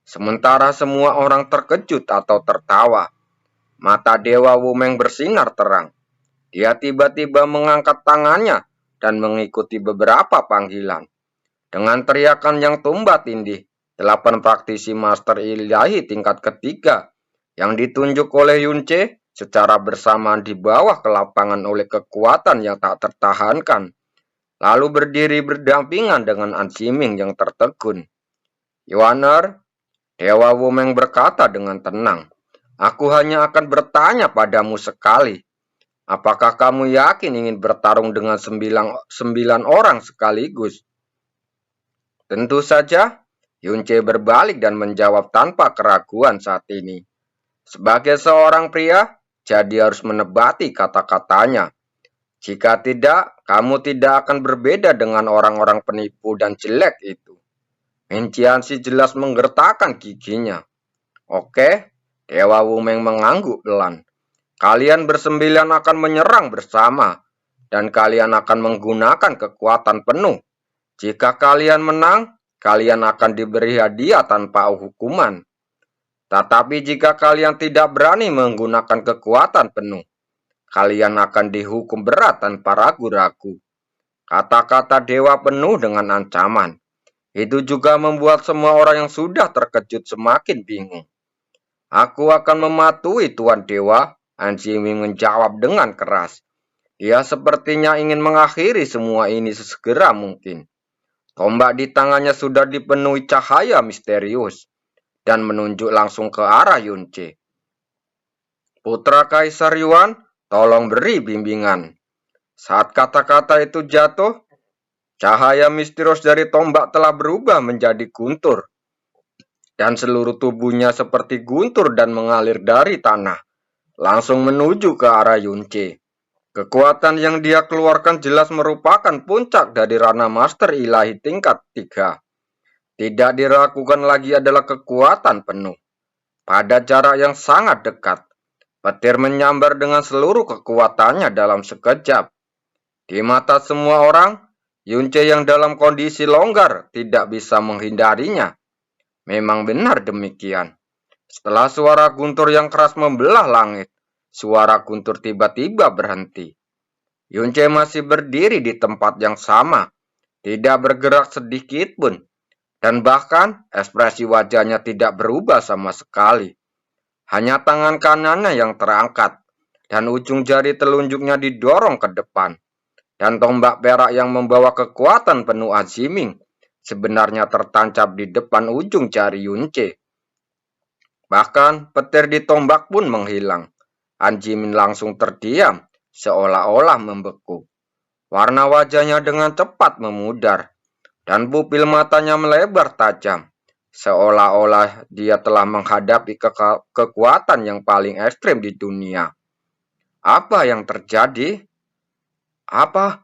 Sementara semua orang terkejut atau tertawa, mata Dewa Wumeng bersinar terang. Dia tiba-tiba mengangkat tangannya dan mengikuti beberapa panggilan. Dengan teriakan yang tumba tindih, 8 praktisi master ilahi tingkat ketiga yang ditunjuk oleh Yunce secara bersamaan di bawah ke lapangan oleh kekuatan yang tak tertahankan, lalu berdiri berdampingan dengan An Ximing yang tertegun. Yuaner, Dewa Wumeng berkata dengan tenang, aku hanya akan bertanya padamu sekali. Apakah kamu yakin ingin bertarung dengan 9 orang sekaligus? Tentu saja, Yunce berbalik dan menjawab tanpa keraguan saat ini. Sebagai seorang pria, jadi harus menebati kata-katanya. Jika tidak, kamu tidak akan berbeda dengan orang-orang penipu dan jelek itu. Ming Jianxi jelas menggertakkan giginya. Oke, Dewa Wumeng mengangguk pelan. Kalian bersembilan akan menyerang bersama, dan kalian akan menggunakan kekuatan penuh. Jika kalian menang, kalian akan diberi hadiah tanpa hukuman. Tetapi jika kalian tidak berani menggunakan kekuatan penuh, kalian akan dihukum berat tanpa ragu-ragu. Kata-kata dewa penuh dengan ancaman. Itu juga membuat semua orang yang sudah terkejut semakin bingung. Aku akan mematuhi Tuan Dewa, An Ximing menjawab dengan keras. Dia sepertinya ingin mengakhiri semua ini sesegera mungkin. Tombak di tangannya sudah dipenuhi cahaya misterius dan menunjuk langsung ke arah Yunce. Putra Kaisar Yuan, tolong beri bimbingan. Saat kata-kata itu jatuh, cahaya misterius dari tombak telah berubah menjadi guntur, dan seluruh tubuhnya seperti guntur dan mengalir dari tanah, langsung menuju ke arah Yunce. Kekuatan yang dia keluarkan jelas merupakan puncak dari ranah master ilahi tingkat 3. tidak diragukan lagi adalah kekuatan penuh. Pada jarak yang sangat dekat, petir menyambar dengan seluruh kekuatannya dalam sekejap. Di mata semua orang, Yunce yang dalam kondisi longgar tidak bisa menghindarinya. Memang benar demikian. Setelah suara guntur yang keras membelah langit, suara guntur tiba-tiba berhenti. Yunce masih berdiri di tempat yang sama, tidak bergerak sedikit pun, dan bahkan ekspresi wajahnya tidak berubah sama sekali. Hanya tangan kanannya yang terangkat, dan ujung jari telunjuknya didorong ke depan. Dan tombak perak yang membawa kekuatan penuh Aziming sebenarnya tertancap di depan ujung jari Yunce. Bahkan petir di tombak pun menghilang. Anjimin langsung terdiam, seolah-olah membeku. Warna wajahnya dengan cepat memudar, dan pupil matanya melebar tajam, seolah-olah dia telah menghadapi kekuatan yang paling ekstrim di dunia. Apa yang terjadi? Apa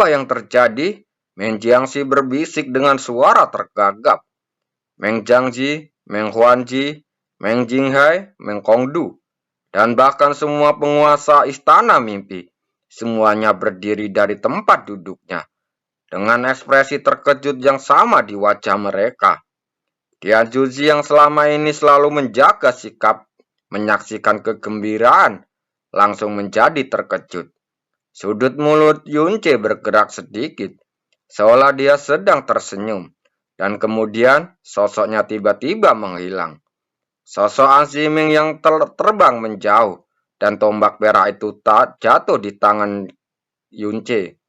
yang terjadi? Meng Jiangxi berbisik dengan suara tergagap. Meng Jiangxi, Meng Huanji, Meng Jinghai, Meng Kongdu, dan bahkan semua penguasa istana mimpi, semuanya berdiri dari tempat duduknya, dengan ekspresi terkejut yang sama di wajah mereka. Tian Juzi yang selama ini selalu menjaga sikap menyaksikan kegembiraan, langsung menjadi terkejut. Sudut mulut Yunce bergerak sedikit, seolah dia sedang tersenyum, dan kemudian sosoknya tiba-tiba menghilang. Sosok Aziming yang terbang menjauh, dan tombak perak itu jatuh di tangan Yunce.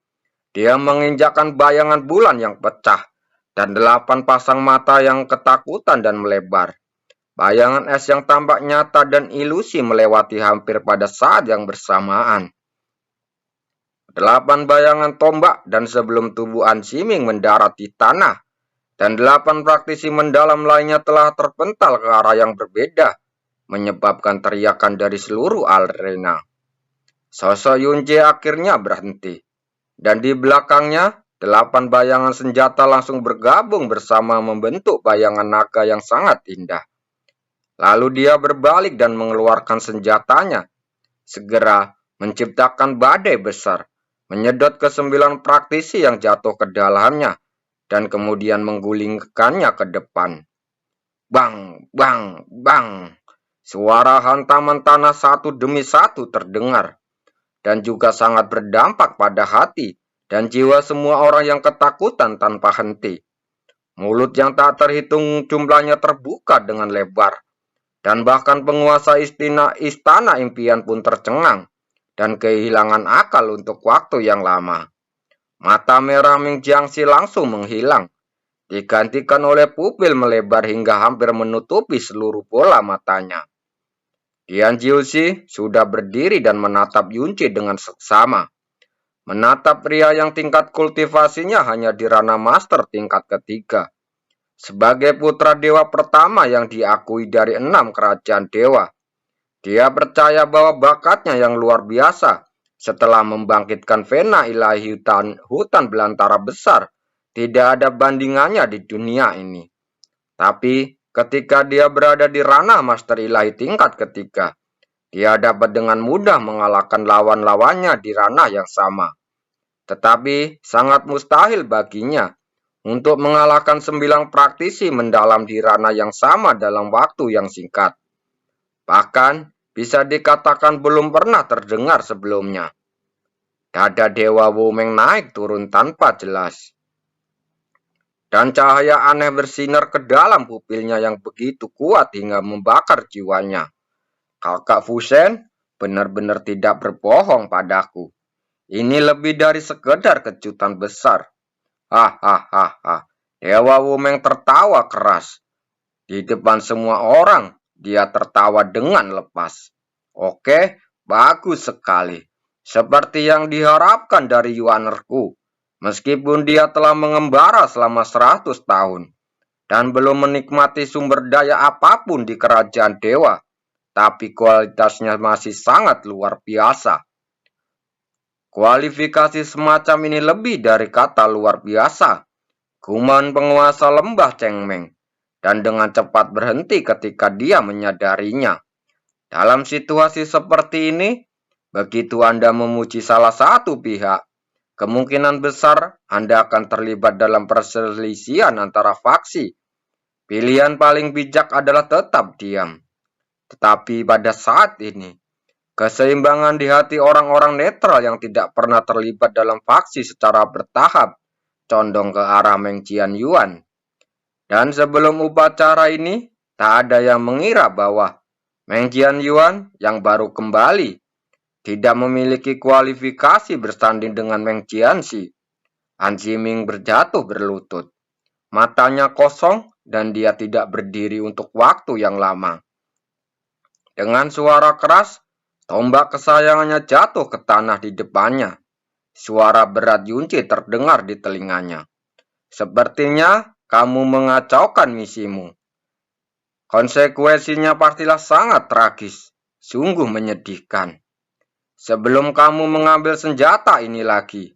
Dia menginjakkan bayangan bulan yang pecah, dan 8 pasang mata yang ketakutan dan melebar. Bayangan es yang tampak nyata dan ilusi melewati hampir pada saat yang bersamaan. 8 bayangan tombak dan sebelum tubuh Ansiming mendarat di tanah, dan 8 praktisi mendalam lainnya telah terpental ke arah yang berbeda, menyebabkan teriakan dari seluruh arena. Sosok Yunce akhirnya berhenti, dan di belakangnya 8 bayangan senjata langsung bergabung bersama membentuk bayangan naga yang sangat indah. Lalu dia berbalik dan mengeluarkan senjatanya, segera menciptakan badai besar, menyedot ke 9 praktisi yang jatuh ke dalamnya, dan kemudian menggulingkannya ke depan. Bang, bang, bang. Suara hantaman tanah satu demi satu terdengar, dan juga sangat berdampak pada hati dan jiwa semua orang yang ketakutan tanpa henti. Mulut yang tak terhitung jumlahnya terbuka dengan lebar, dan bahkan penguasa istana impian pun tercengang dan kehilangan akal untuk waktu yang lama. Mata merah Meng Jiangxi langsung menghilang, digantikan oleh pupil melebar hingga hampir menutupi seluruh bola matanya. Tian Jiuxi sudah berdiri dan menatap Yunce dengan seksama. Menatap pria yang tingkat kultivasinya hanya di ranah master tingkat ketiga. Sebagai putra dewa pertama yang diakui dari 6 kerajaan dewa, dia percaya bahwa bakatnya yang luar biasa setelah membangkitkan Vena ilahi hutan belantara besar tidak ada bandingannya di dunia ini. Tapi ketika dia berada di ranah master ilahi tingkat ketiga, dia dapat dengan mudah mengalahkan lawan-lawannya di ranah yang sama. Tetapi sangat mustahil baginya untuk mengalahkan 9 praktisi mendalam di ranah yang sama dalam waktu yang singkat. Bahkan bisa dikatakan belum pernah terdengar sebelumnya. Dada Dewa Wumeng naik turun tanpa jelas, dan cahaya aneh bersinar ke dalam pupilnya yang begitu kuat hingga membakar jiwanya. Kakak Fusen benar-benar tidak berbohong padaku. Ini lebih dari sekedar kejutan besar. Hahaha. Dewa Wumeng tertawa keras. Di depan semua orang, dia tertawa dengan lepas. Oke, bagus sekali. Seperti yang diharapkan dari Yuanerku. Meskipun dia telah mengembara selama 100 tahun dan belum menikmati sumber daya apapun di kerajaan dewa, tapi kualitasnya masih sangat luar biasa. Kualifikasi semacam ini lebih dari kata luar biasa. Kuman penguasa lembah Cengmeng, dan dengan cepat berhenti ketika dia menyadarinya. Dalam situasi seperti ini, begitu Anda memuji salah satu pihak, kemungkinan besar Anda akan terlibat dalam perselisihan antara faksi. Pilihan paling bijak adalah tetap diam. Tetapi pada saat ini, keseimbangan di hati orang-orang netral yang tidak pernah terlibat dalam faksi secara bertahap condong ke arah Meng Yuan. Dan sebelum upacara ini, tak ada yang mengira bahwa Meng Yuan yang baru kembali tidak memiliki kualifikasi bersanding dengan Meng Jianxi. Han Ziming berjatuh berlutut. Matanya kosong dan dia tidak berdiri untuk waktu yang lama. Dengan suara keras, tombak kesayangannya jatuh ke tanah di depannya. Suara berat Yunci terdengar di telinganya. Sepertinya kamu mengacaukan misimu. Konsekuensinya pastilah sangat tragis, sungguh menyedihkan. Sebelum kamu mengambil senjata ini lagi,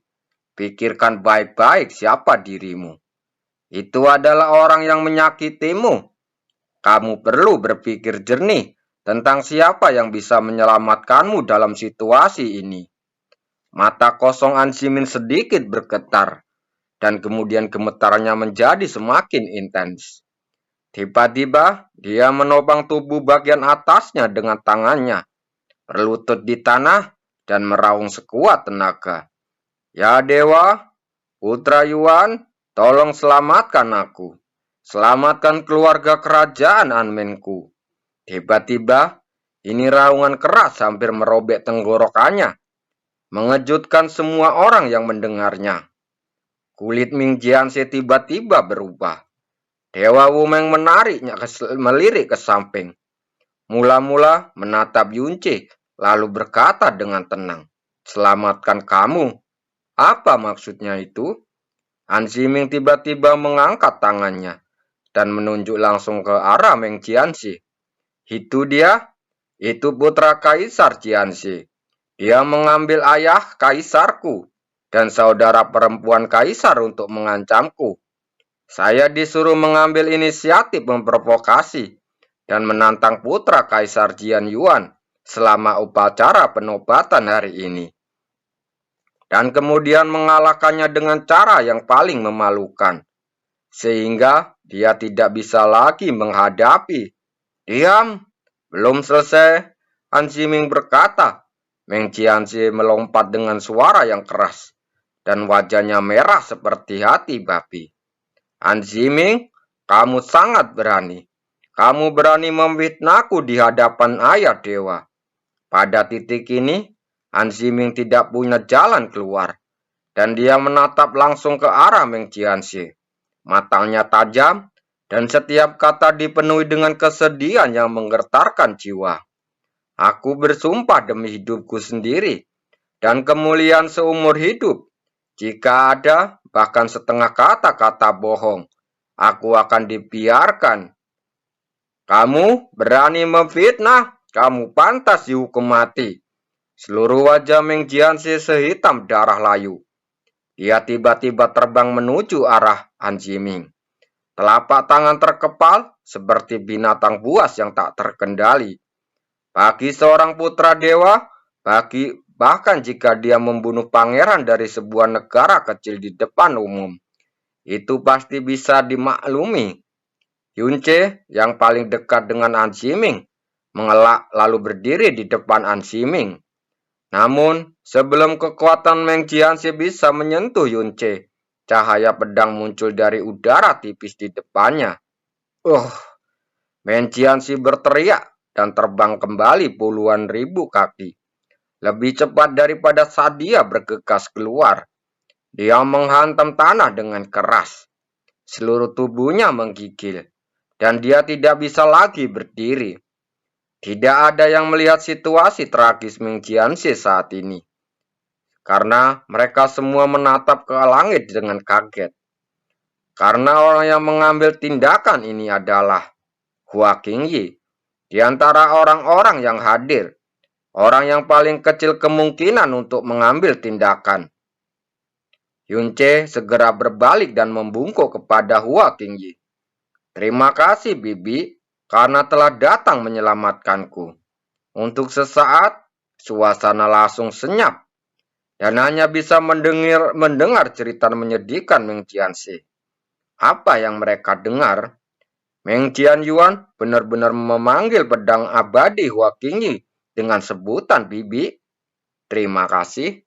pikirkan baik-baik siapa dirimu. Itu adalah orang yang menyakitimu. Kamu perlu berpikir jernih tentang siapa yang bisa menyelamatkanmu dalam situasi ini. Mata kosong Han Zimin sedikit bergetar, dan kemudian gemetarnya menjadi semakin intens. Tiba-tiba, dia menopang tubuh bagian atasnya dengan tangannya, berlutut di tanah, dan meraung sekuat tenaga. Ya Dewa, Putra Yuan, tolong selamatkan aku. Selamatkan keluarga kerajaan Anmenku. Tiba-tiba, ini raungan keras hampir merobek tenggorokannya, mengejutkan semua orang yang mendengarnya. Kulit Ming Jianxi tiba-tiba berubah. Dewa Wumeng menariknya melirik ke samping. Mula-mula menatap Yunci, lalu berkata dengan tenang, "Selamatkan kamu." Apa maksudnya itu? Han Ziming tiba-tiba mengangkat tangannya dan menunjuk langsung ke arah Meng Jianxi. Itu dia, itu putra Kaisar Jianxi. Dia mengambil ayah kaisarku dan saudara perempuan kaisar untuk mengancamku. Saya disuruh mengambil inisiatif memprovokasi dan menantang putra Kaisar Jian Yuan selama upacara penobatan hari ini. Dan kemudian mengalahkannya dengan cara yang paling memalukan. Sehingga dia tidak bisa lagi menghadapi. Diam, belum selesai, Han Ziming berkata. Meng Jianxi melompat dengan suara yang keras, dan wajahnya merah seperti hati babi. Han Ziming, kamu sangat berani. Kamu berani memfitnahku di hadapan ayah dewa. Pada titik ini, Han Ziming tidak punya jalan keluar, dan dia menatap langsung ke arah Meng Jianxi. Matanya tajam, dan setiap kata dipenuhi dengan kesedihan yang menggetarkan jiwa. Aku bersumpah demi hidupku sendiri, dan kemuliaan seumur hidup. Jika ada bahkan setengah kata-kata bohong, aku akan dibiarkan. Kamu berani memfitnah, kamu pantas dihukum mati. Seluruh wajah Meng Jianxi sehitam darah layu. Dia tiba-tiba terbang menuju arah Han Ziming. Telapak tangan terkepal seperti binatang buas yang tak terkendali. Bagi seorang putra dewa, bahkan jika dia membunuh pangeran dari sebuah negara kecil di depan umum, itu pasti bisa dimaklumi. Yunce yang paling dekat dengan Han Ziming mengelak lalu berdiri di depan Han Ziming. Namun, sebelum kekuatan Meng Jianxi bisa menyentuh Yunce, cahaya pedang muncul dari udara tipis di depannya. Meng Jianxi berteriak dan terbang kembali puluhan ribu kaki. Lebih cepat daripada saat dia bergegas keluar. Dia menghantam tanah dengan keras. Seluruh tubuhnya menggigil, dan dia tidak bisa lagi berdiri. Tidak ada yang melihat situasi tragis Meng Jianxi saat ini, karena mereka semua menatap ke langit dengan kaget. Karena orang yang mengambil tindakan ini adalah Hua Qingyi. Di antara orang-orang yang hadir, orang yang paling kecil kemungkinan untuk mengambil tindakan. Yunce segera berbalik dan membungkuk kepada Hua Qingyi. Terima kasih, Bibi, karena telah datang menyelamatkanku. Untuk sesaat, suasana langsung senyap dan hanya bisa mendengar cerita menyedihkan Meng Tianxi. Apa yang mereka dengar? Meng Tianyuan benar-benar memanggil pedang abadi Hua Qingyi dengan sebutan Bibi. Terima kasih.